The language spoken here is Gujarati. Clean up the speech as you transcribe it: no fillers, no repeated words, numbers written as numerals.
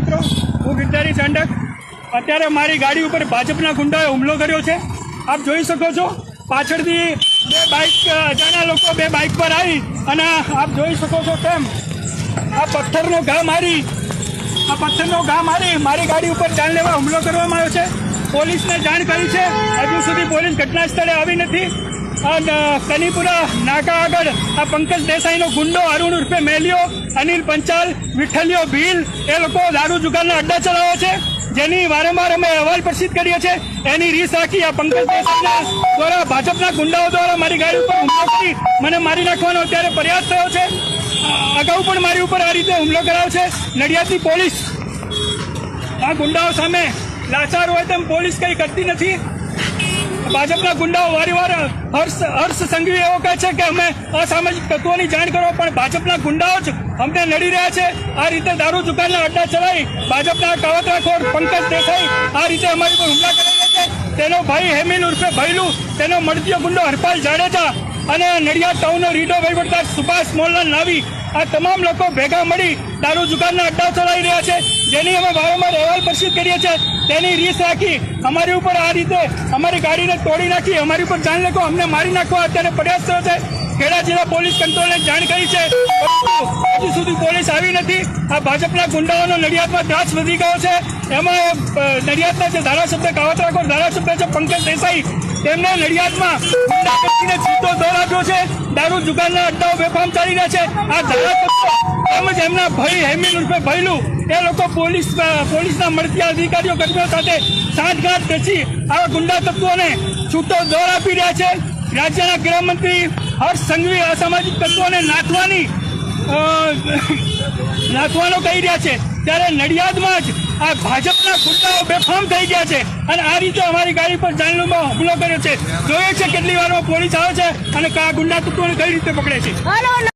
મિત્રો, હું ગિરધારી ચાંડક. અત્યારે મારી ગાડી ઉપર ભાજપના ગુંડાએ હુમલો કર્યો છે. આપ જોઈ શકો છો, પાછળથી અજાણ્યા લોકો બે બાઇક પર આવી અને આપ જોઈ શકો છો તેમ આ પથ્થરનો ઘા મારી મારી ગાડી ઉપર જાનલેવા હુમલો કરવામાં આવ્યો છે. પોલીસને જાણ કરી છે, હજુ સુધી પોલીસ ઘટના સ્થળે આવી નથી. કનીપુરા નાકા આગળ આ પંકજ દેસાઈનો ગુંડો અરુણ ઉર્ફે મેલિયો, અનિલ પંચાલ, વિઠ્ઠલિયો ભીલ એ લોકો દારૂ જુગારના અડ્ડા ચલાવે છે, જેની વારંવાર અમે અહેવાલ પ્રસિદ્ધ કરીએ છીએ. એની રીસ રાખી આ પંકજ દેસાઈના દ્વારા ભાજપના ગુંડાઓ દ્વારા મારી ગાડી ઉપર હુમલો કરી મને મારી નાખવાનો અત્યારે પ્રયાસ થયો છે. અગાઉ પણ મારી ઉપર આ રીતે હુમલો કરાયો છે. નડિયાદની પોલીસ આ ગુંડાઓ સામે લાચાર હોય તેમ પોલીસ કંઈ કરતી નથી. ભાજપના ગુંડાઓ વારંવાર હર્ષ સંઘવી એવો કહે છે કે અમે અસામાજિક તત્વોની જાણ કરો, પણ ભાજપના ગુંડાઓ જ અમને નડી રહ્યા છે. આ રીતે દારૂ જુગારના અડ્ડા ચલાવી ભાજપના કાવતરાખોર પંકજ દેસાઈ આ રીતે અમારી પર હુમલા કરી રહ્યા છે. તેનો ભાઈ હેમિલ ઉર્ફે ભૈલું, તેનો મળતીયો ગુંડો હરપાલ જાડેજા અને નડિયાદ ટાઉનનો રીડો વહીવટદાર સુભાષ મોહનલાલ નાવી, આ તમામ લોકો ભેગા મળી દારૂ જુગારના અડ્ડાઓ ચલાવી રહ્યા છે, જેની અમે વારંવાર અહેવાલ પ્રસિદ્ધ કરીએ છીએ. તેની રીસ રાખી અમારી ઉપર આ રીતે અમારી ગાડીને તોડી નાખી અમારી ઉપર જાન લેકો અમને મારી નાખવા અત્યારે પ્રયાસ થયો છે. ખેડા જિલ્લા પોલીસ કંટ્રોલને જાણ કરી છે, હજુ સુધી પોલીસ આવી નથી. આ ભાજપના ગુંડાઓનો નડિયાદમાં ત્રાસ વધી ગયો છે. એમાં નડિયાદના જે ધારાસભ્ય કાવતરાખોર ધારાસભ્ય છે પંકજ દેસાઈ, તેમને નડિયાદમાં ગુંડાગર્દીને સીધો દોર આપ્યો છે. દારૂ જુગારના અડ્ડાઓ બેફામ ચાલી રહ્યા છે. આ ધારાસભ્ય તેમજ એમના ભાઈ હેમિલ ઉર્ફે ભૈલું એ લોકો પોલીસના મળતી અધિકારીઓ કર્મીઓ સાથે સાંઠગાંઠ રચી આવા ગુંડા તત્વોને છૂટો દોર આપી રહ્યા છે. રાજ્યના ગૃહમંત્રી હર્ષ સંઘવી અસામાજિક તત્વોને નાથવાનો કહી રહ્યા છે, ત્યારે નડિયાદમાં જ આ ભાજપના ગુંડાઓ બેફામ થઈ ગયા છે અને આ રીતે અમારી ગાડી પર જાનલેવા હુમલો કર્યો છે. જોઈએ છે કેટલી વારમાં પોલીસ આવે છે અને આ ગુંડા તત્વોને કઈ રીતે પકડે છે.